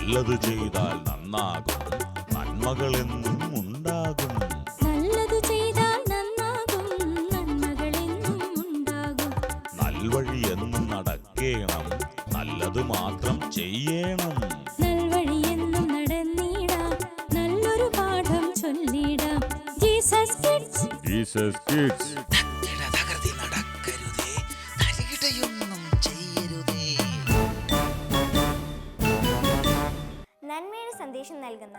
നല്ലത് ചെയ്താൽ നന്നാകും, നന്മകളെന്നും ഉണ്ടാകും. നല്ലത് ചെയ്താൽ നന്നാകും, നന്മകളെന്നും ഉണ്ടാകും. നൽവഴി എന്നും നടക്കേണം, നല്ലത് മാത്രം ചെയ്യണം. നൽവഴി എന്നും നടന്നിടാം, നല്ലൊരു പാഠം ചൊല്ലിടാം. Jesus kids, Jesus kids. നന്മയുടെ സന്ദേശം നൽകുന്ന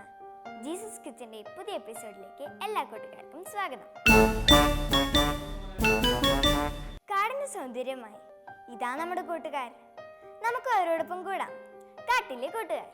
ജീസസ് കിഡ്സിന്റെ പുതിയ എപ്പിസോഡിലേക്ക് എല്ലാ കൂട്ടുകാർക്കും സ്വാഗതം. കാടിന്റെ സൗന്ദര്യമായി ഇതാ നമ്മുടെ കൂട്ടുകാർ. നമുക്ക് അവരോടൊപ്പം കൂടാം. കാട്ടിലെ കൂട്ടുകാർ.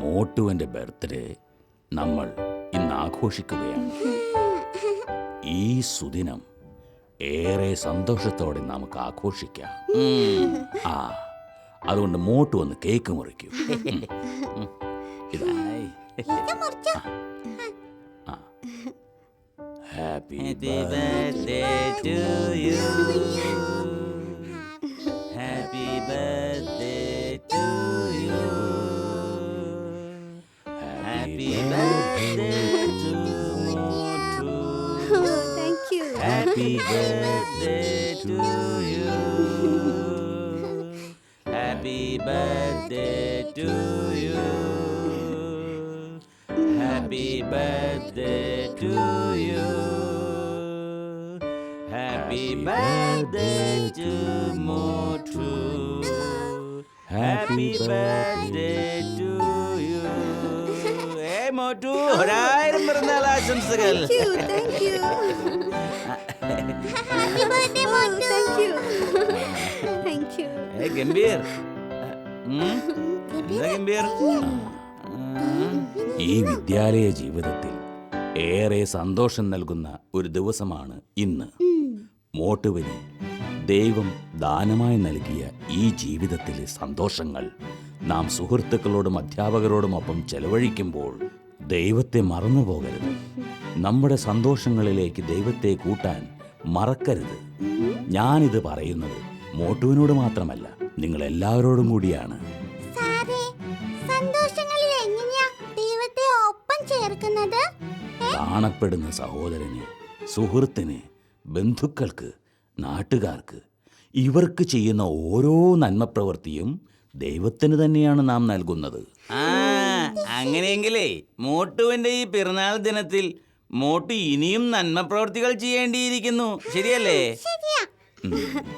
മോട്ടുവിന്റെ ബർത്ത്ഡേ നമ്മൾ ഇന്ന് ആഘോഷിക്കുകയാണ്. ഈ സുദിനം ഏറെ സന്തോഷത്തോടെ നമുക്ക് ആഘോഷിക്കാം. അതുകൊണ്ട് മോട്ടു വന്ന് കേക്ക് മുറിക്കൂ. Happy birthday to you. Happy birthday to you. Happy birthday to Motu. Thank you. Happy birthday to you. Happy birthday to you. Happy birthday to you. Happy birthday to Motu. Happy birthday to you. Motu, 1000 പിറന്നാൾ ആശംസകൾ. ഗംഭീർ. ഈ വിദ്യാലയ ജീവിതത്തിൽ ഏറെ സന്തോഷം നൽകുന്ന ഒരു ദിവസമാണ് ഇന്ന്. മോട്ടുവിന് ദൈവം ദാനമായി നൽകിയ ഈ ജീവിതത്തിലെ സന്തോഷങ്ങൾ നാം സുഹൃത്തുക്കളോടും അധ്യാപകരോടുമൊപ്പം ചെലവഴിക്കുമ്പോൾ ദൈവത്തെ മറന്നു പോകരുത്. നമ്മുടെ സന്തോഷങ്ങളിലേക്ക് ദൈവത്തെ കൂട്ടാൻ മറക്കരുത്. ഞാനിത് പറയുന്നത് മോട്ടുവിനോട് മാത്രമല്ല, നിങ്ങൾ എല്ലാവരോടും കൂടിയാണ്. കാണപ്പെടുന്ന സഹോദരന്, സുഹൃത്തിന്, ബന്ധുക്കൾക്ക്, നാട്ടുകാർക്ക്, ഇവർക്ക് ചെയ്യുന്ന ഓരോ നന്മപ്രവൃത്തിയും ദൈവത്തിന് തന്നെയാണ് നാം നൽകുന്നത്. അങ്ങനെയെങ്കിലേ മോട്ടുവിന്റെ ഈ പിറന്നാൾ ദിനത്തിൽ മോട്ടു ഇനിയും നന്മ പ്രവൃത്തികൾ ചെയ്യേണ്ടിയിരിക്കുന്നു. ശരിയല്ലേ?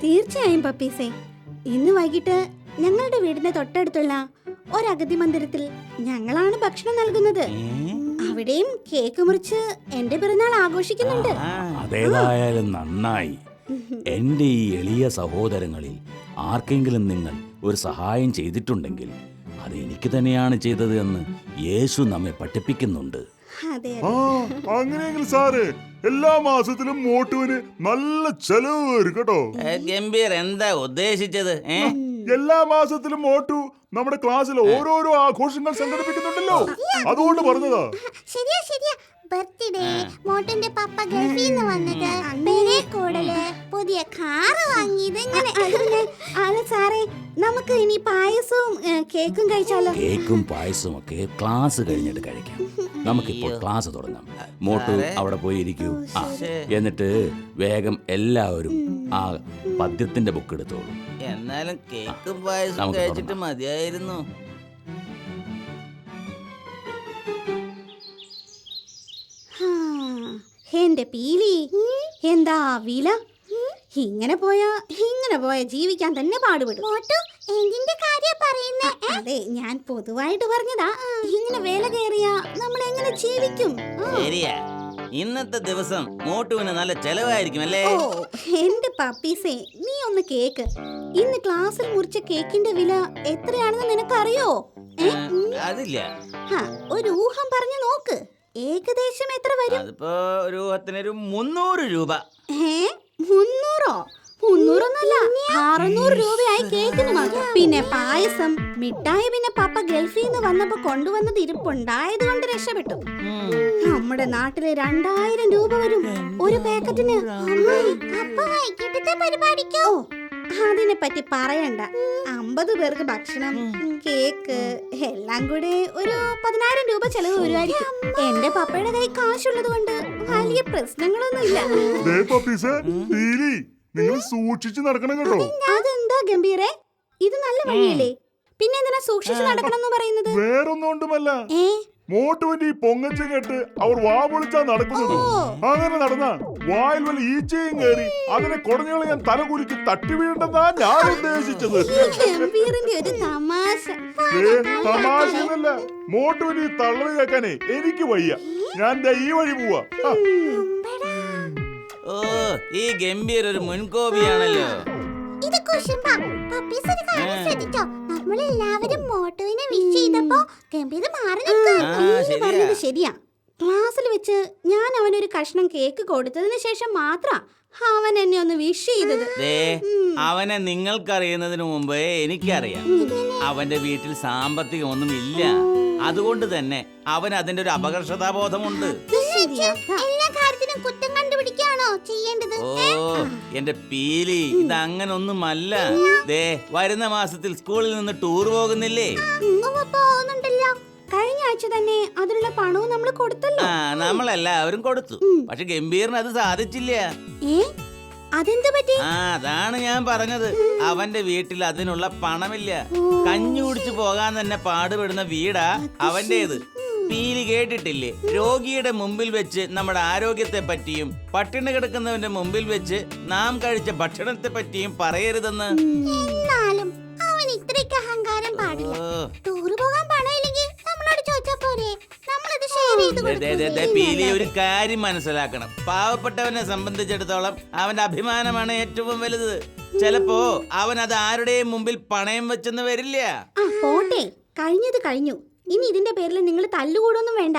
തീർച്ചയായും പപ്പീസേ. ഇന്ന് വൈകിട്ട് ഞങ്ങളുടെ വീടിന്റെ തൊട്ടടുത്തുള്ള ഒരഗതി മന്ദിരത്തിൽ ഞങ്ങളാണ് ഭക്ഷണം നൽകുന്നത്. അവിടെയും കേക്ക് മുറിച്ച് എന്റെ പിറന്നാൾ ആഘോഷിക്കുന്നുണ്ട്. അതേതായാലും നന്നായി. എന്റെ ഈ എളിയ സഹോദരങ്ങളിൽ ആർക്കെങ്കിലും നിങ്ങൾ ഒരു സഹായം ചെയ്തിട്ടുണ്ടെങ്കിൽ അത് എനിക്ക് തന്നെയാണ് ചെയ്തത് എന്ന് യേശു നമ്മെ പഠിപ്പിക്കുന്നുണ്ട്. അങ്ങനെയെങ്കിൽ സാറ് എല്ലാ മാസത്തിലും മോട്ടുവിന് നല്ല ചെലവ് വരും കേട്ടോ. ഗംഭീർ, എന്താ ഉദ്ദേശിച്ചത്? എല്ലാ മാസത്തിലും മോട്ടു നമ്മുടെ ക്ലാസ്സിൽ ഓരോരോ ആഘോഷങ്ങൾ സംഘടിപ്പിക്കുന്നുണ്ടല്ലോ, അതുകൊണ്ട് പറഞ്ഞതാ. ശരിയാ ശരിയാ. ബർത്ത്ഡേ, മോട്ടന്റെ പപ്പ ഗൾഫിൽ നിന്ന് വന്നത്, പെരേ കൂടല്, പുതിയ കാറ് വാങ്ങിയത്, ഇങ്ങനെ. സാറേ, നമുക്ക് ഇനി പായസവും കേക്കും കഴിച്ചാലോ? കേക്കും പായസവും ഒക്കെ ക്ലാസ് കഴിഞ്ഞിട്ട് കഴിക്കാം. നമുക്കിപ്പോൾ ക്ലാസ് തുടങ്ങാം. മോട്ടു അവിടെ പോയി ഇരിക്കൂ. എന്നിട്ട് വേഗം എല്ലാവരും ആ പദ്യത്തിന്റെ ബുക്ക് എടുത്തോളൂ. എന്നാലും കേക്കും പായസം കഴിച്ചിട്ട് മതിയായിരുന്നു. എന്റെ പീലി, എന്താ വില? ഇങ്ങനെ പോയാ ജീവിക്കാൻ തന്നെ പാടുപെടും. അതെ, ഞാൻ പൊതുവായിട്ട് പറഞ്ഞതാ. ഇങ്ങനെ വില കയറിയാ നമ്മൾ എങ്ങനെ ജീവിക്കും? ശരിയാ, ഇന്നത്തെ ദിവസം മോട്ടുവിന് നല്ല ചെലവായിരിക്കും അല്ലേ? ഓ എന്റെ പപ്പീസേ, നീ ഒന്ന് കേക്ക്. ഇന്ന് ക്ലാസ്സിൽ മുറിച്ച കേക്കിന്റെ വില എത്രയാണെന്ന് നിനക്കറിയോ? അതില്ല. ഒരു ഊഹം പറഞ്ഞു നോക്ക്. ഏകദേശം എത്ര വരും? അതിപ്പോ ഒരു ഊഹത്തിനൊരു 300 രൂപ. 300? 300 600 രൂപയായി കേക്കിന് മാത്രം. പിന്നെ പായസം, മിഠായി, പിന്നെ പപ്പ ഗൾഫിൽ നിന്ന് വന്നപ്പോ കൊണ്ടുവന്നത് ഇരിപ്പുണ്ടായത് കൊണ്ട് രക്ഷപ്പെട്ടു. നമ്മുടെ നാട്ടിലെ 2000 രൂപ വരും ഒരു പാക്കറ്റിന്. പരിപാടിക്കോ? അതിനെ പറ്റി പറയണ്ട. 50 പേർക്ക് ഭക്ഷണം, കേക്ക് എല്ലാം കൂടെ ഒരു 10000 രൂപ ചെലവ് വരുമായിരിക്കും. എന്റെ പപ്പയുടെ കൈ കാശുള്ളത് കൊണ്ട് വലിയ പ്രശ്നങ്ങളൊന്നുമില്ല. നിങ്ങൾ സൂക്ഷിച്ചു നടക്കണം കേട്ടോ. അതെന്താ ഗംഭീരേ, ഇത് നല്ല വഴിയല്ലേ? പിന്നെ എന്തിനാ സൂക്ഷിച്ചു നടക്കണം എന്ന് പറയുന്നത്? വേറൊന്നും കൊണ്ടുമല്ല, മോട്ടുവിന്റെ ഈ പൊങ്ങച്ച കേട്ട് അവർ വാ പൊളിച്ചാ നടക്കുന്നത്. അങ്ങനെ നടന്ന വായിൽ വല്ല ഈച്ചയും കയറി അതിനെ കുടഞ്ഞുകളെ ഞാൻ തലകുലുക്കി തട്ടി വീണ്ടെന്നാ ഞാൻ ഉദ്ദേശിച്ചത്. ഗംഭീറിന്റെ ഒരു തമാശ. തമാശയല്ല, മോട്ടുവിന് ഈ തള്ളു കേൾക്കാനേ എനിക്ക് വയ്യ. ഞാൻ ഈ വഴി പോവാ. ഓ, ഈ ഗംഭീർ ഒരു മുൻകോപിയാണല്ലോ. ഇത് കുശുമ്പ. പപ്പീസ് ഒരു കാര്യം ശ്രദ്ധിച്ചോ? നമ്മളെല്ലാവരും മോട്ടുവിനെ വിഷ് ചെയ്തപ്പോ ഗംഭീർ മാറി നിൽക്കുക. പറഞ്ഞത് ശരിയാ. ക്ലാസ്സിൽ വെച്ച് ഞാൻ അവനൊരു കഷ്ണം കേക്ക് കൊടുത്തതിന് ശേഷം മാത്രം അവൻ എന്നെ ഒന്ന് വിഷ് ചെയ്തത്. അവനെ നിങ്ങൾക്കറിയുന്നതിന് മുമ്പേ എനിക്കറിയാം. അവന്റെ വീട്ടിൽ സാമ്പത്തികമൊന്നും ഇല്ല. അതുകൊണ്ട് തന്നെ അവൻ അതിന്റെ ഒരു അപകർഷതാബോധമുണ്ട്. എല്ലാ കാര്യത്തിനും കുറ്റം കണ്ടുപിടിക്കാണോ ചെയ്യേണ്ടത്? ഓ എന്റെ പീലി, ഇത് അങ്ങനെ ഒന്നുമല്ല. ദേ, വരുന്ന മാസത്തിൽ സ്കൂളിൽ നിന്ന് ടൂർ പോകുന്നില്ലേ? പോകുന്നുണ്ടല്ലോ. കഴിഞ്ഞ ആഴ്ച തന്നെ അതിനുള്ള പണവും നമ്മൾ കൊടുത്തല്ലോ. നമ്മളെല്ലാവരും കൊടുത്തു. പക്ഷെ ഗംഭീറിന് അത് സാധിച്ചില്ല. അതെന്ത് പറ്റി? അതാണ് ഞാൻ പറഞ്ഞത്. അവന്റെ വീട്ടിൽ അതിനുള്ള പണമില്ല. കഞ്ഞി കുടിച്ചു പോകാൻ തന്നെ പാടുപെടുന്ന വീടാ അവന്റേത്. പീലി കേട്ടിട്ടില്ലേ? രോഗിയുടെ മുമ്പിൽ വെച്ച് നമ്മുടെ ആരോഗ്യത്തെ പറ്റിയും പട്ടിണി കിടക്കുന്നവന്റെ മുമ്പിൽ വെച്ച് നാം കഴിച്ച ഭക്ഷണത്തെ പറ്റിയും പറയരുതെന്ന്. എന്നാലും അവൻ ഇത്രയ്ക്ക് അഹങ്കാരം പാടില്ല. ടൂർ പോകാൻ പണമില്ലെങ്കിൽ നമ്മളോട് ചോദിച്ചാ പോരെ? നമ്മളത് ഷെയർ ചെയ്ത് പീലി ഒരു കാര്യം മനസ്സിലാക്കണം. പാവപ്പെട്ടവനെ സംബന്ധിച്ചിടത്തോളം അവന്റെ അഭിമാനമാണ് ഏറ്റവും വലുത്. ചിലപ്പോ അവൻ അത് ആരുടെയും മുമ്പിൽ പണയം വെച്ചെന്ന് വരില്ല. പോട്ടെ, കഴിഞ്ഞത് കഴിഞ്ഞു. ഇനി ഇതിന്റെ പേരിൽ നിങ്ങൾ തല്ലുകൂടൊന്നും വേണ്ട.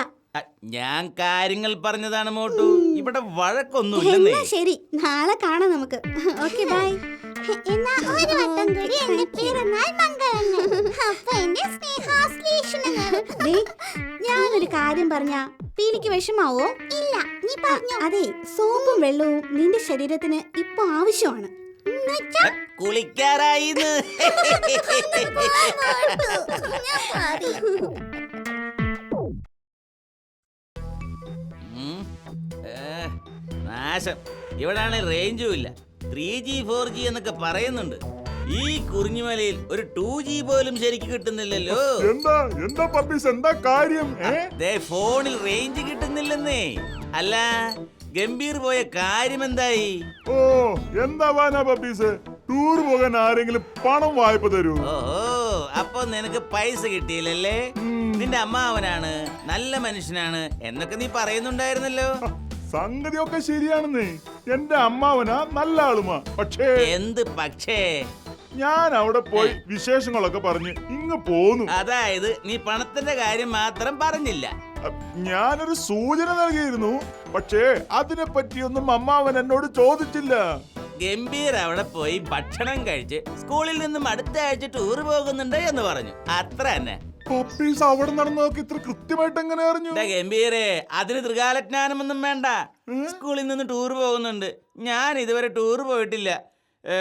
ഞാൻ കാര്യങ്ങൾ പറഞ്ഞതാണ് മോട്ടു. ഇവിടെ വഴക്കൊന്നുമില്ലെന്നേ. ശരി, നാളെ കാണാം നമുക്ക്. Okay, bye. ഞാനൊരു കാര്യം പറഞ്ഞ പീലിക്ക് വിഷമാവോ? ഇല്ല, നീ പറഞ്ഞോ. അതെ, സോപ്പും വെള്ളവും നിന്റെ ശരീരത്തിന് ഇപ്പൊ ആവശ്യമാണ്. കുളിക്കാറായി. നാശം, ഇവിടാണ് റേഞ്ചും ഇല്ല. 3G 4G എന്നൊക്കെ പറയുന്നുണ്ട്. ഈ കുറിഞ്ഞുമലയിൽ ഒരു 2G പോലും ശരിക്ക് കിട്ടുന്നില്ലല്ലോ. എന്താ പപ്പീസ്, എന്താ കാര്യം? ഫോണിൽ റേഞ്ച് കിട്ടുന്നില്ലെന്നേ. അല്ല, ഗംഭീർ പോയ കാര്യം എന്തായി? ഓ, എന്താവാനാ പപ്പീസ്? ടൂർ പോകാൻ ആരെങ്കിലും പണം വായ്പ തരൂ? ഓ, അപ്പൊ നിനക്ക് പൈസ കിട്ടിയില്ലല്ലേ? നിന്റെ അമ്മാവനാണ്, നല്ല മനുഷ്യനാണ് എന്നൊക്കെ നീ പറയുന്നുണ്ടായിരുന്നല്ലോ. സംഗതിയൊക്കെ ശരിയാണെന്നേ. എന്റെ അമ്മാവനാ നല്ല ആളുമാ. പക്ഷേ എന്ത് പക്ഷേ? ഞാൻ അവിടെ പോയി വിശേഷങ്ങളൊക്കെ പറഞ്ഞ് ഇങ്ങ് പോന്നു. അതായത് നീ പണത്തിന്റെ കാര്യം മാത്രം പറഞ്ഞില്ല. ഞാനൊരു സൂചന നൽകിയിരുന്നു. പക്ഷേ അതിനെ പറ്റിയൊന്നും അമ്മാവൻ എന്നോട് ചോദിച്ചില്ല. ഗംഭീർ അവിടെ പോയി ഭക്ഷണം കഴിച്ച് സ്കൂളിൽ നിന്നും അടുത്ത ആഴ്ച ടൂർ പോകുന്നുണ്ട് എന്ന് പറഞ്ഞു. അത്ര തന്നെ. പപ്പീസ് അവിടെ നടന്നതൊക്കെ ഇത്ര കൃത്യമായിട്ട് എങ്ങനെ അറിഞ്ഞു? ഗംഭീരേ, അതിന് ത്രികാലജ്ഞാനമൊന്നും വേണ്ട. സ്കൂളിൽ നിന്ന് ടൂർ പോകുന്നുണ്ട്. ഞാൻ ഇതുവരെ ടൂർ പോയിട്ടില്ല.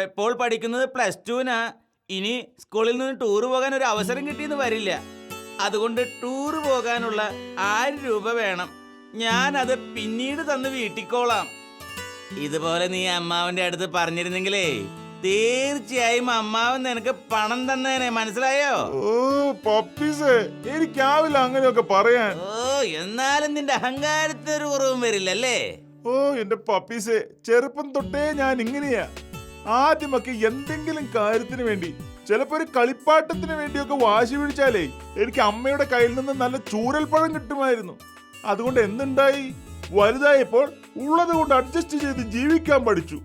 ഇപ്പോൾ പഠിക്കുന്നത് +2-നാ. ഇനി സ്കൂളിൽ നിന്ന് ടൂർ പോകാൻ ഒരു അവസരം കിട്ടിയെന്ന് വരില്ല. അതുകൊണ്ട് ടൂർ പോകാനുള്ള 1000 രൂപ വേണം. ഞാൻ അത് പിന്നീട് തന്ന് വീട്ടിക്കോളാം. ഇതുപോലെ നീ അമ്മാവന്റെ അടുത്ത് പറഞ്ഞിരുന്നെങ്കിലേ തീർച്ചയായും അമ്മാവൻ നിനക്ക് പണം തന്നേനെ. മനസ്സിലായോ? ഓ പപ്പീസ്, എനിക്കാവില്ല അങ്ങനെയൊക്കെ പറയാൻ. ഓ, എന്നാലും നിന്റെ അഹങ്കാരത്തിന് ഒരു കുറവും വരില്ലല്ലേ? ഓ എന്റെ പപ്പീസെ, ചെറുപ്പം തൊട്ടേ ഞാൻ ഇങ്ങനെയാ. ആദ്യമൊക്കെ എന്തെങ്കിലും കാര്യത്തിന് വേണ്ടി, ചിലപ്പോ ഒരു കളിപ്പാട്ടത്തിന് വേണ്ടിയൊക്കെ വാശി പിടിച്ചാലേ എനിക്ക് അമ്മയുടെ കയ്യിൽ നിന്ന് നല്ല ചൂരൽപ്പഴം കിട്ടുമായിരുന്നു. അതുകൊണ്ട് എന്തുണ്ടായി, വലുതായപ്പോൾ ഉള്ളത് കൊണ്ട് അഡ്ജസ്റ്റ് ചെയ്ത് ജീവിക്കാൻ പഠിച്ചു.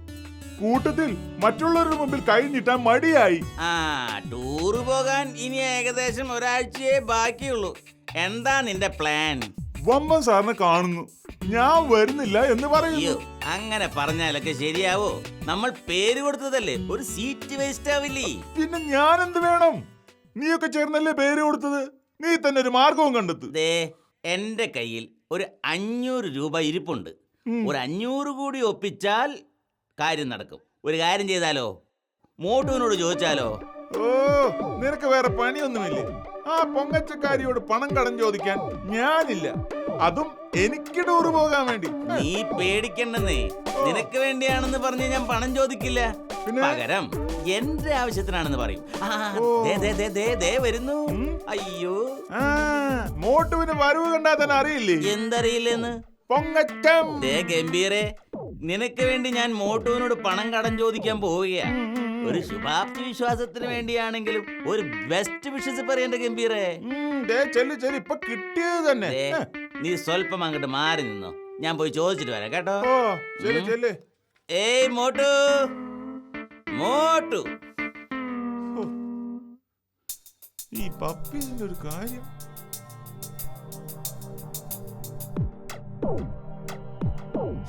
കൂട്ടത്തിൽ മറ്റുള്ളവരുടെ മുമ്പിൽ കൈ നീട്ടാൻ മടിയായി. ആ ടൂറ് പോകാൻ ഇനി ഏകദേശം ഒരാഴ്ചയേ ബാക്കിയുള്ളൂ. എന്താ നിന്റെ പ്ലാൻ? വമ്പൻ സാറിനെ കാണുന്നു, ഞാൻ വരുന്നില്ല എന്ന് പറയുന്നു. അയ്യോ, അങ്ങനെ പറഞ്ഞാലൊക്കെ ശരിയാവോ? നമ്മൾ പേര് കൊടുത്തതല്ലേ, ഒരു സീറ്റ് വേസ്റ്റ് ആവില്ലേ? പിന്നെ ഞാൻ എന്ത് വേണം? നീയൊക്കെ ചേർന്നല്ലേ പേര് കൊടുത്തത്. നീ തന്നെ ഒരു മാർഗവും കണ്ടെത്ത്. ദേ എന്റെ കയ്യിൽ ഒരു 500 രൂപ ഇരിപ്പുണ്ട്. ഒരു 500 കൂടി ഒപ്പിച്ചാൽ കാര്യം നടക്കും. ഒരു കാര്യം ചെയ്താലോ, മോട്ടുവിനോട് ചോദിച്ചാലോ? ഓ, നിനക്ക് വേറെ പണിയൊന്നുമില്ലേ? ആ പൊങ്ങച്ചക്കാരിയോട് പണം കടം ചോദിക്കാൻ ഞാനില്ല, അതും എനിക്ക് ടൂറ് പോകാൻ വേണ്ടി. നീ പേടിക്കണ്ടെന്നേ, നിനക്ക് വേണ്ടിയാണെന്ന് പറഞ്ഞ് ഞാൻ പണം ചോദിക്കില്ല. പിന്നെ? പകരം എന്റെ ആവശ്യത്തിനാണെന്ന് പറയും. ആ, ഓ. ദേ വരുന്നു. അയ്യോ, ആ, മോട്ടുവിന് വരവ് കണ്ടാ തന്നെ അറിയില്ലേ എന്തറിയില്ലെന്ന്? പൊങ്ങച്ചം. ദേ ഗംഭീരെ, നിനക്ക് വേണ്ടി ഞാൻ മോട്ടുവിനോട് പണം കടം ചോദിക്കാൻ പോവുകയാ. ഒരു ശുഭാപ്തി വിശ്വാസത്തിന് വേണ്ടിയാണെങ്കിലും ഒരു ബെസ്റ്റ് വിഷസ് പറയണ്ട ഗംഭീരെ. ചെല്ലു ഇപ്പൊ കിട്ടിയത് തന്നെ. ദേ, നീ സ്വല്പം അങ്ങോട്ട് മാറി നിന്നോ, ഞാൻ പോയി ചോദിച്ചിട്ട് വരാം കേട്ടോ. ഓ ചെല്ല്. ഏയ് മോട്ടു, മോട്ടു. ഈ പപ്പീസിന്റെ ഒരു കാര്യം.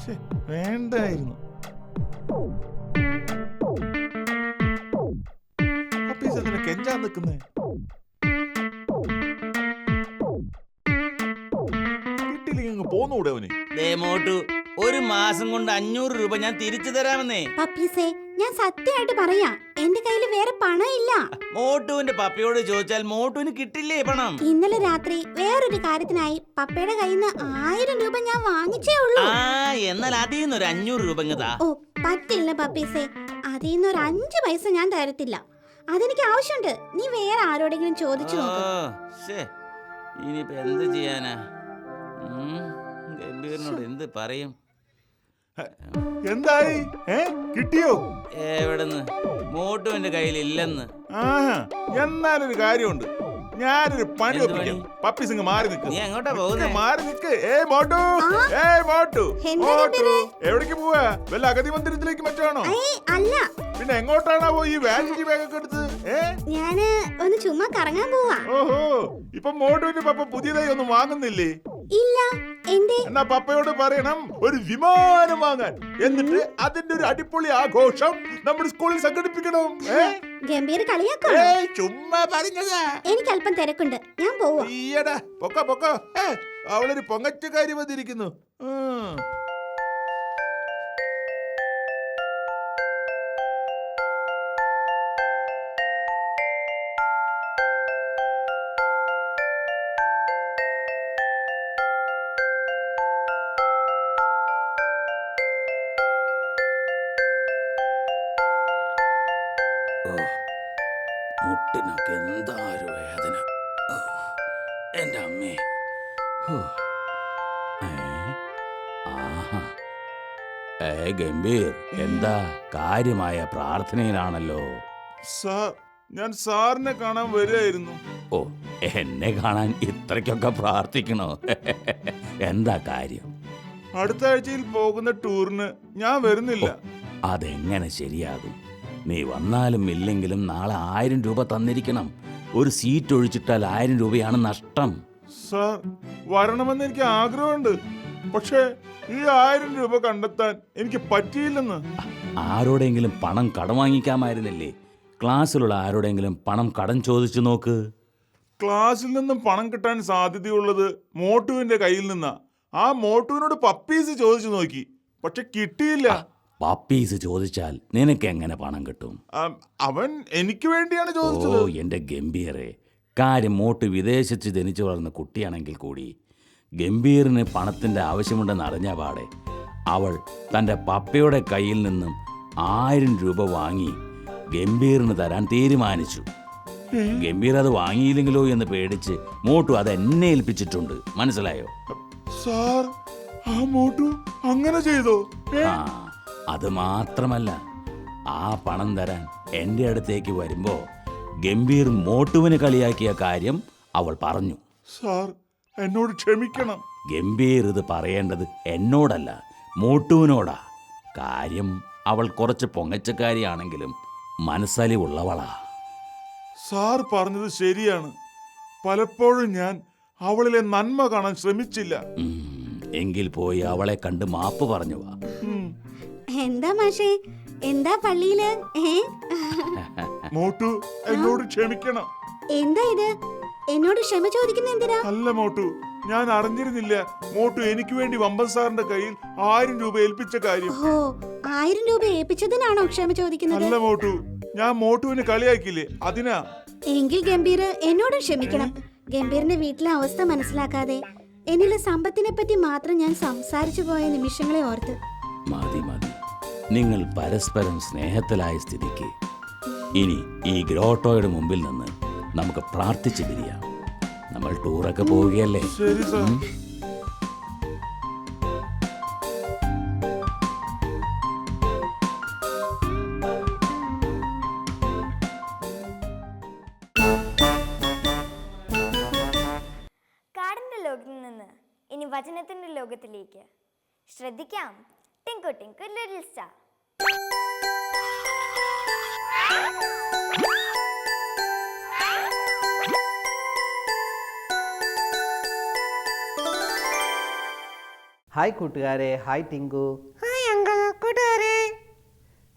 ശ്ശെ, വേണ്ടായിരുന്നു. പപ്പീസ് അതിനെ കെഞ്ചാൻ നിൽക്കുന്നേ. കിട്ടിയില്ലെങ്കിൽ പോന്നൂടെ അവന്? ദേ മോട്ടു, ഒരു മാസം കൊണ്ട് 500 രൂപ ഞാൻ തിരിച്ചു തരാമെന്നേ. പപ്പീസേ, ഞാൻ സത്യമായിട്ട് പറയാ, എന്റെ കയ്യിൽ വേറെ പണം ഇല്ല. മോട്ടുവിന്റെ പപ്പയോട് ചോദിച്ചാൽ മോട്ടുവിന് കിട്ടില്ലേ പണം? ഇന്നലെ രാത്രി വേറൊരു കാര്യത്തിനായി പപ്പയുടെ കയ്യിൽ നിന്ന് 1000 രൂപ ഞാൻ വാങ്ങിച്ചേ ഉള്ളൂ. ആ, എന്നാൽ അതിൽ നിന്ന് ഒരു 500 രൂപ ഇങ്ങതാ. ഓ പറ്റില്ല പപ്പീസേ, അതിൽ നിന്ന് ഒരു 5 പൈസ ഞാൻ തരത്തില്ല. അതെനിക്ക് ആവശ്യമുണ്ട്. നീ വേറെ ആരോടെങ്കിലും ചോദിച്ചു നോക്ക്. ഇനിയിപ്പോ എന്ത് ചെയ്യാനാ? ഗംഭീരനോട് എന്ത് പറയും? എന്തായി? കിട്ടിയോ? എവിടെന്ന്? മോട്ടുവിന്റെ കയ്യിൽ ഇല്ലെന്ന്. ആഹാ, എന്നാലൊരു കാര്യമുണ്ട്. ഞാനൊരു പണി എന്ത് ഒപ്പിക്കാം. പണി? പപ്പീസ് ഇങ്ങ് മാറി നിൽക്ക്. നീ എങ്ങോട്ടാ പോകുന്നേ? മാറി നിൽക്ക്. മോട്ടു, മോട്ടു, എന്താ മോട്ടു, എവിടേക്ക് പോവാ? വല്ല അഗതി മന്ദിരത്തിലേക്ക് മറ്റാണോ? ഏയ് അല്ല, പിന്നെ എങ്ങോട്ടാണാവോ ഈ വാനിറ്റി ബാഗ് ഒക്കെ എടുത്ത്? ഞാന് ഒന്ന് ചുമ്മാ കറങ്ങാൻ പോവാ. ഓഹോ, ഇപ്പൊ മോട്ടുവിന്റെ പപ്പ പുതിയതായി ഒന്നും വാങ്ങുന്നില്ലേ? ഇല്ല, എന്തേ? എന്നാ പപ്പയോട് പറയണം ഒരു വിമാനം വാങ്ങാൻ. എന്നിട്ട് അതിന്റെ ഒരു അടിപൊളി ആഘോഷം നമ്മുടെ സ്കൂളിൽ സംഘടിപ്പിക്കണം. ഗംഭീര കളിയാക്കോ? ചുമ്മാ പറഞ്ഞതാ. എനിക്ക് അല്പം തിരക്കുണ്ട്, ഞാൻ പോവാ. ഈയടാ, പൊക്കോ. അവളൊരു പൊങ്ങച്ചക്കാരി വന്നിരിക്കുന്നു. മുട്ടിനൊക്കെ എന്താ ഒരു വേദന. എൻ്റെ അമ്മേ. ആഹാ, ഗംഭീർ, എന്താ കാര്യമായ പ്രാർത്ഥനയിലാണല്ലോ. സാർ, ഞാൻ സാറിനെ കാണാൻ വരികയായിരുന്നു. ഓ, എന്നെ കാണാൻ ഇത്രയ്ക്കൊക്കെ പ്രാർത്ഥിക്കണോ? എന്താ കാര്യം? അടുത്ത ആഴ്ചയിൽ പോകുന്ന ടൂറിന് ഞാൻ വരുന്നില്ല. അതെങ്ങനെ ശരിയാകും? നീ വന്നാലും ഇല്ലെങ്കിലും നാളെ 1000 രൂപ തന്നിരിക്കണം. ഒരു സീറ്റ് ഒഴിച്ചിട്ടാൽ 1000 രൂപയാണ് നഷ്ടം. സാർ, വരണമെന്ന് എനിക്ക് ആഗ്രഹമുണ്ട്. പക്ഷേ ഈ 1000 രൂപ കണ്ടെത്താൻ എനിക്ക് പറ്റിയില്ലെന്ന്. ആരോടെങ്കിലും പണം കടം വാങ്ങിക്കാമായിരുന്നില്ലേ? ക്ലാസ്സിലുള്ള ആരോടെങ്കിലും പണം കടം ചോദിച്ചു നോക്ക്. ക്ലാസ്സിൽ നിന്നും പണം കിട്ടാൻ സാധ്യതയുള്ളത് മോട്ടുവിന്റെ കയ്യിൽ നിന്നാ. ആ മോട്ടുവിനോട് പപ്പീസ് ചോദിച്ചു നോക്കി, പക്ഷെ കിട്ടിയില്ല. പപ്പീസ് ചോദിച്ചാൽ നിനക്ക് എങ്ങനെ പണം കിട്ടും? അവൻ എനിക്ക് വേണ്ടിയാണ് ഓ, ചോദിച്ചത്. എന്റെ ഗംഭീറെ, കാര്യം മോട്ട് വിദേശത്ത് ജനിച്ചു വളർന്ന കുട്ടിയാണെങ്കിൽ കൂടി ഗംഭീറിന് പണത്തിന്റെ ആവശ്യമുണ്ടെന്ന് അറിഞ്ഞ പാടെ അവൾ തന്റെ പപ്പയുടെ കയ്യിൽ നിന്നും 1000 രൂപ വാങ്ങി ഗംഭീറിന് തരാൻ തീരുമാനിച്ചു. ഗംഭീർ അത് വാങ്ങിയില്ലെങ്കിലോ എന്ന് പേടിച്ച് മോട്ടു അത് എന്നെ ഏൽപ്പിച്ചിട്ടുണ്ട്. മനസ്സിലായോ? സാർ, ആ മോട്ടു അങ്ങനെ ചെയ്തോ? ആ അത് മാത്രമല്ല, ആ പണം തരാൻ എൻ്റെ അടുത്തേക്ക് വരുമ്പോ ഗംഭീർ മോട്ടുവിന് കളിയാക്കിയ കാര്യം അവൾ പറഞ്ഞു. സാർ എന്നോട് ക്ഷമിക്കണം. ഗംഭീർ ഇത് പറയേണ്ടത് എന്നോടല്ല, മോട്ടുവിനോടാ. കാര്യം അവൾ കുറച്ച് പൊങ്ങച്ചക്കാരിയാണെങ്കിലും മനസ്സലിവുള്ളവളാ. സാർ പറഞ്ഞത് ശരിയാണ്. പലപ്പോഴും ഞാൻ അവളിലെ നന്മ കാണാൻ ശ്രമിച്ചില്ല. എങ്കിൽ പോയി അവളെ കണ്ട് മാപ്പ് പറഞ്ഞു വാ. എന്താ മാഷേ, എന്താ പള്ളിയില്? മോട്ടു എന്നോട് ക്ഷമിക്കണം. എന്താ ഇത്? എന്നോട് ക്ഷമ ചോദിക്കുന്ന എന്തിനാ? അല്ല മോട്ടു, ഞാൻ അറിഞ്ഞിരുന്നില്ല മോട്ടു എനിക്ക് വേണ്ടി വമ്പൻ സാറിന്റെ കയ്യിൽ 1000 രൂപ ഏൽപ്പിച്ച കാര്യം. ഓ, 1000 രൂപ ഏൽപ്പിച്ചതിനാണോ ക്ഷമ ചോദിക്കുന്നത്? അല്ല മോട്ടു, ഞാൻ മോട്ടുവിനെ കളിയാക്കിയില്ലേ, അതിനാ. എങ്കിൽ ഗംഭീർ എന്നോട് ക്ഷമിക്കണം. ഗംഭീറിന്റെ വീട്ടിലെ അവസ്ഥ മനസ്സിലാക്കാതെ എന്നിലെ സമ്പത്തിനെ പറ്റി മാത്രം ഞാൻ സംസാരിച്ചു പോയ നിമിഷങ്ങളെ ഓർത്ത്. മതി മതി, നിങ്ങൾ പരസ്പരം സ്നേഹത്തിലായ സ്ഥിതിക്ക് ഇനി ഈ ഗ്രോട്ടോയുടെ മുമ്പിൽ നിന്ന് നമുക്ക് പ്രാർത്ഥിച്ചു പിരിയാം. നമ്മൾ ടൂറൊക്കെ പോവുകയല്ലേ? ശരി സാർ. കാടിന്റെ ലോകത്തിൽ നിന്ന് ഇനി വചനത്തിന്റെ ലോകത്തിലേക്ക്. ശ്രദ്ധിക്കാം, Tinku Tinku little star. Hi കൂട്ടുകാരെ. ഹായ് ടിങ്കു. Hi uncle. കൂട്ടുകാരെ.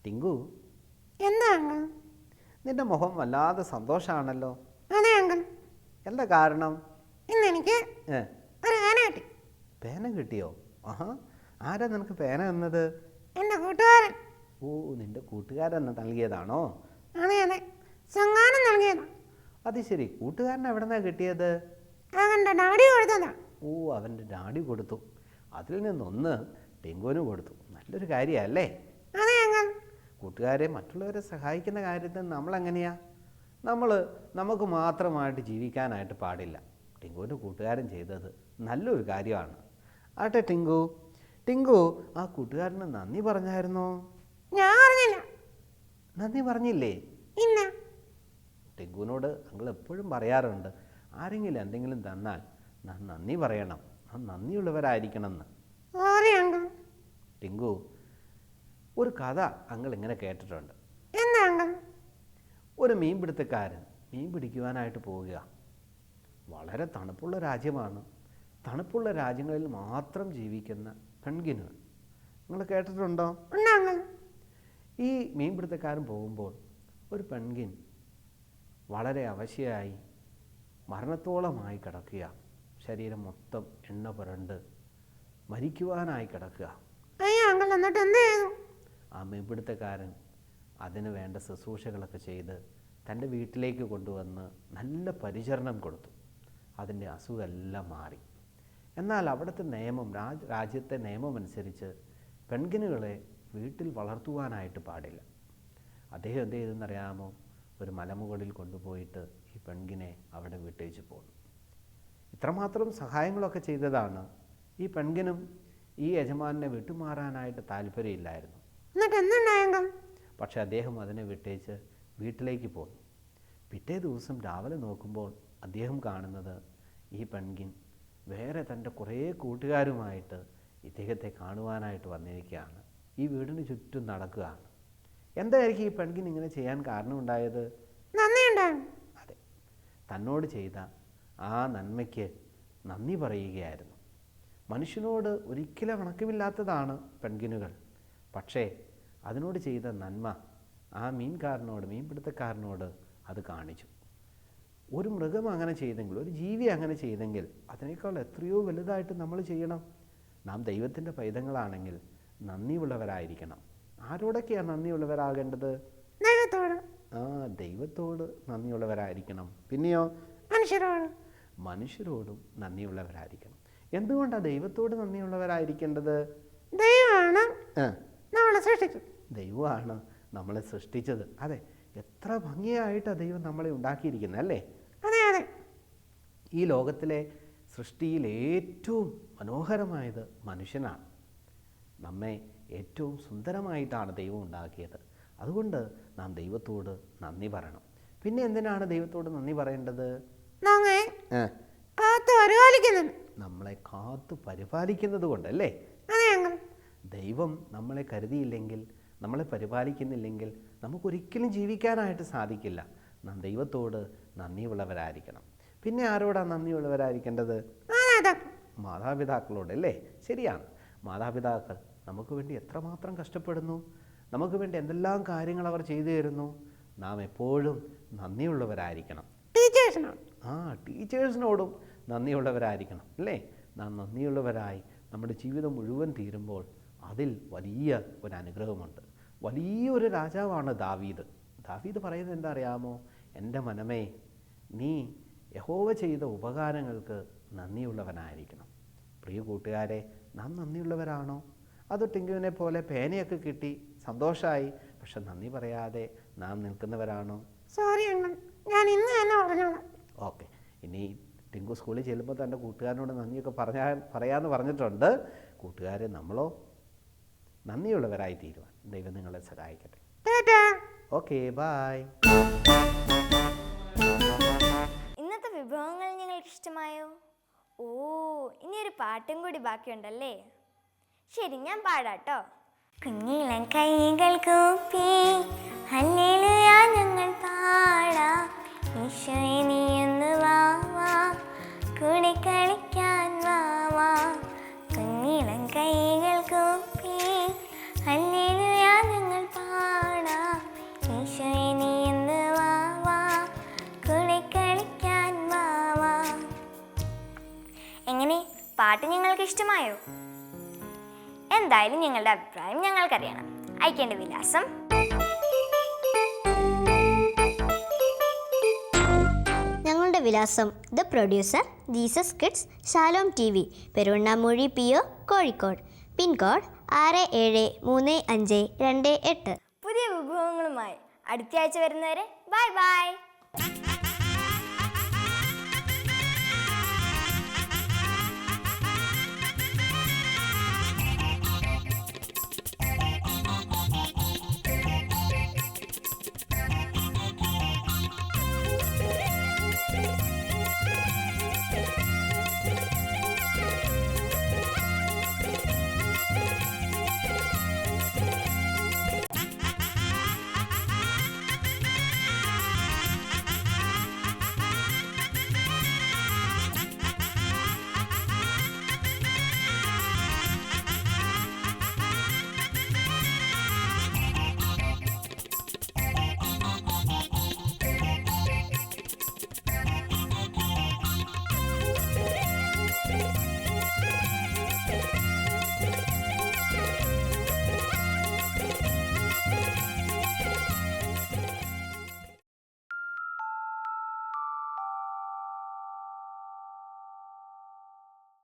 ടിങ്കു, എന്താ അങ്കിൾ? നിന്റെ മുഖം വല്ലാതെ സന്തോഷമാണല്ലോ. അതെ അങ്കിൾ. എന്താ കാരണം? ഇന്ന് എനിക്ക് ഏ ഒരു പേന കിട്ടി. പേന കിട്ടിയോ? ആഹാ, ആരാ നിനക്ക് പേന തന്നത്? എന്റെ കൂട്ടുകാരൻ. ഓ, നിന്റെ കൂട്ടുകാരൻ നൽകിയതാണോ? അതെ അതെ, സങ്ങാനം നൽകിയതാ. അത് ശരി. കൂട്ടുകാരൻ എവിടെ നിന്നാണ് കിട്ടിയത്? അവന്റെ ഡാഡി കൊടുത്തതാ. ഓ, അവൻ്റെ ഡാഡി കൊടുത്തു. അതിൽ നിന്നൊന്ന് ടിങ്കുവിന് കൊടുത്തു. നല്ലൊരു കാര്യമല്ലേ? അതെ അങ്കിൾ. കൂട്ടുകാരെ മറ്റുള്ളവരെ സഹായിക്കുന്ന കാര്യത്തിൽ നമ്മളെങ്ങനെയാ? നമുക്ക് മാത്രമായിട്ട് ജീവിക്കാനായിട്ട് പാടില്ല. ടിങ്കുവിൻ്റെ കൂട്ടുകാരൻ ചെയ്തത് നല്ലൊരു കാര്യമാണ്. ആട്ടെ ടിങ്കു ആ കൂട്ടുകാരന് നന്ദി പറഞ്ഞായിരുന്നോ? ഞാൻ അറിഞ്ഞില്ല. നന്ദി പറഞ്ഞില്ലേ? ഇല്ല. ടിങ്കുവിനോട് അങ്ങൾ എപ്പോഴും പറയാറുണ്ട്, ആരെങ്കിലും എന്തെങ്കിലും തന്നാൽ നന്ദി പറയണം, നന്ദിയുള്ളവരായിരിക്കണം എന്ന്. Sorry uncle. ടിങ്കു, ഒരു കഥ അങ്ങൾ ഇങ്ങനെ കേട്ടിട്ടുണ്ട്. എന്താ അങ്കിൾ? ഒരു മീൻപിടുത്തക്കാരൻ മീൻ പിടിക്കുവാനായിട്ട് പോവുക. വളരെ തണുപ്പുള്ള രാജ്യമാണ്. തണുപ്പുള്ള രാജ്യങ്ങളിൽ മാത്രം ജീവിക്കുന്ന പെൺഗിനുകൾ നിങ്ങൾ കേട്ടിട്ടുണ്ടോ? ഉണ്ട് അങ്കിൾ. ഈ മീൻപിടുത്തക്കാരൻ പോകുമ്പോൾ ഒരു പെൺഗിൻ വളരെ അവശയായി മരണത്തോളമായി കിടക്കുക. ശരീരം മൊത്തം എണ്ണ പുരണ്ട് മരിക്കുവാനായി കിടക്കുക. അയ്യോ അങ്കിൾ, എന്നിട്ട് എന്ത് ചെയ്തു? ആ മീൻപിടുത്തക്കാരൻ അതിന് വേണ്ട ശുശ്രൂഷകളൊക്കെ ചെയ്ത് തൻ്റെ വീട്ടിലേക്ക് കൊണ്ടുവന്ന് നല്ല പരിചരണം കൊടുത്തു. അതിൻ്റെ അസുഖമെല്ലാം മാറി. എന്നാൽ അവിടുത്തെ നിയമം, രാജ്യത്തെ നിയമമനുസരിച്ച് പെൺകിനുകളെ വീട്ടിൽ വളർത്തുവാനായിട്ട് പാടില്ല. അദ്ദേഹം എന്ത് ചെയ്തെന്നറിയാമോ? ഒരു മലമുകളിൽ കൊണ്ടുപോയിട്ട് ഈ പെൺകിനെ അവിടെ വിട്ടേച്ച് പോന്നു. ഇത്രമാത്രം സഹായങ്ങളൊക്കെ ചെയ്തതാണ്. ഈ പെൺകിനും ഈ യജമാനെ വിട്ടുമാറാനായിട്ട് താല്പര്യമില്ലായിരുന്നു. എന്നിട്ട് എന്തുണ്ടായെങ്കിൽ? പക്ഷെ അദ്ദേഹം അതിനെ വിട്ടേച്ച് വീട്ടിലേക്ക് പോന്നു. പിറ്റേ ദിവസം രാവിലെ നോക്കുമ്പോൾ അദ്ദേഹം കാണുന്നത് ഈ പെൺകിൻ വേറെ തൻ്റെ കുറേ കൂട്ടുകാരുമായിട്ട് ഇദ്ദേഹത്തെ കാണുവാനായിട്ട് വന്നിരിക്കുകയാണ്. ഈ വീടിന് ചുറ്റും നടക്കുകയാണ്. എന്തായിരിക്കും ഈ പെൺകിൻ ഇങ്ങനെ ചെയ്യാൻ കാരണമുണ്ടായത്? അതെ, തന്നോട് ചെയ്ത ആ നന്മയ്ക്ക് നന്ദി പറയുകയായിരുന്നു. മനുഷ്യനോട് ഒരിക്കലും കണക്കുമില്ലാത്തതാണ് പെൺകിനുകൾ. പക്ഷേ അതിനോട് ചെയ്ത നന്മ ആ മീൻപിടുത്തക്കാരനോട് അത് കാണിച്ചു. ഒരു മൃഗം അങ്ങനെ ചെയ്തെങ്കിൽ, ഒരു ജീവി അങ്ങനെ ചെയ്തെങ്കിൽ അതിനേക്കാൾ എത്രയോ വലുതായിട്ട് നമ്മൾ ചെയ്യണം. നാം ദൈവത്തിൻ്റെ പൈതങ്ങളാണെങ്കിൽ നന്ദിയുള്ളവരായിരിക്കണം. ആരോടൊക്കെയാണ് നന്ദിയുള്ളവരാകേണ്ടത്? ദൈവത്തോട്. ദൈവത്തോട് നന്ദിയുള്ളവരായിരിക്കണം. പിന്നെയോ മനുഷ്യരോടും നന്ദിയുള്ളവരായിരിക്കണം. എന്തുകൊണ്ടാണ് ദൈവത്തോട് നന്ദിയുള്ളവരായിരിക്കേണ്ടത്? ദൈവമാണ് നമ്മളെ സൃഷ്ടിച്ചത്. ദൈവമാണ് നമ്മളെ സൃഷ്ടിച്ചത്. അതെ, എത്ര ഭംഗിയായിട്ടാണ് ദൈവം നമ്മളെ ഉണ്ടാക്കിയിരിക്കുന്നത് അല്ലേ? അതെ അതെ. ഈ ലോകത്തിലെ സൃഷ്ടിയിൽ ഏറ്റവും മനോഹരമായത് മനുഷ്യനാണ്. നമ്മെ ഏറ്റവും സുന്ദരമായിട്ടാണ് ദൈവം ഉണ്ടാക്കിയത്. അതുകൊണ്ട് നാം ദൈവത്തോട് നന്ദി പറയണം. പിന്നെ എന്തിനാണ് ദൈവത്തോട് നന്ദി പറയേണ്ടത്? നമ്മളെ കാത്തു പരിപാലിക്കുന്നത് കൊണ്ടല്ലേ? ദൈവം നമ്മളെ കരുതിയില്ലെങ്കിൽ, നമ്മളെ പരിപാലിക്കുന്നില്ലെങ്കിൽ നമുക്കൊരിക്കലും ജീവിക്കാനായിട്ട് സാധിക്കില്ല. നാം ദൈവത്തോട് നന്ദിയുള്ളവരായിരിക്കണം. പിന്നെ ആരോടാണ് നന്ദിയുള്ളവരായിരിക്കേണ്ടത്? മാതാപിതാക്കളോടല്ലേ? ശരിയാണ്. മാതാപിതാക്കൾ നമുക്ക് വേണ്ടി എത്രമാത്രം കഷ്ടപ്പെടുന്നു, നമുക്ക് വേണ്ടി എന്തെല്ലാം കാര്യങ്ങൾ അവർ ചെയ്തു തരുന്നു. നാം എപ്പോഴും നന്ദിയുള്ളവരായിരിക്കണം. ടീച്ചേഴ്സിനോടും നന്ദിയുള്ളവരായിരിക്കണം അല്ലേ? നാം നന്ദിയുള്ളവരായി നമ്മുടെ ജീവിതം മുഴുവൻ തീരുമ്പോൾ അതിൽ വലിയ ഒരു അനുഗ്രഹമുണ്ട്. വലിയൊരു രാജാവാണ് ദാവീദ്. ദാവീദ് പറയുന്നത് എന്താ അറിയാമോ? എൻ്റെ മനമേ, നീ യഹോവ ചെയ്ത ഉപകാരങ്ങൾക്ക് നന്ദിയുള്ളവനായിരിക്കണം. പ്രിയ കൂട്ടുകാരെ, നാം നന്ദിയുള്ളവരാണോ? അത് ടിങ്കുവിനെ പോലെ പേനയൊക്കെ കിട്ടി സന്തോഷമായി, പക്ഷെ നന്ദി പറയാതെ നാം നിൽക്കുന്നവരാണോ? സോറി അണ്ണൻ, ഞാൻ ഇന്ന് തന്നെ പറഞ്ഞോളാം. ഓക്കെ, ഇനി ടിങ്കു സ്കൂളിൽ ചെല്ലുമ്പോൾ തൻ്റെ കൂട്ടുകാരനോട് നന്ദിയൊക്കെ പറയാമെന്ന് പറഞ്ഞിട്ടുണ്ട്. കൂട്ടുകാരെ, നമ്മളോ നന്ദിയുള്ളവരായി തീരുവാൻ ദൈവം നിങ്ങളെ സഹായിക്കട്ടെ. Okay, bye. ഇന്നത്തെ വിഭവങ്ങൾ നിങ്ങൾക്ക് ഇഷ്ടമായോ? ഓ, ഇനിയൊരു പാട്ടും കൂടി ബാക്കിയുണ്ടല്ലേ? ശരി, ഞാൻ പാടാട്ടോ. കുഞ്ഞിളം കൈകൾ കൂപ്പി ഹല്ലേലൂയ ഞങ്ങൾ പാടാം, ഈശോയെ നീ ഒന്ന് വാവാ, കൂടെ കളിക്കാൻ വാവാ. കുഞ്ഞിളം കൈകൾ കൂപ്പി ഹല്ലേലൂയ ഞങ്ങൾ പാടാം, ഈശോയെ നീ ഒന്ന് വാവാ, കൂടെ കളിക്കാൻ വാവാ. എങ്ങനെ, പാട്ട് നിങ്ങൾക്ക് ഇഷ്ടമായോ? എന്തായാലും നിങ്ങളുടെ അഭിപ്രായം ഞങ്ങൾക്കറിയണം. അയക്കേണ്ട വിലാസം: ഞങ്ങളുടെ വിലാസം: the producer, Jesus kids, Shalom TV, Peruvannamuzhi PO, Kozhikode. Pincode 673528. പുതിയ വിഭവങ്ങളുമായി അടുത്ത ആഴ്ച വരുന്നവരെ ബൈ ബൈ.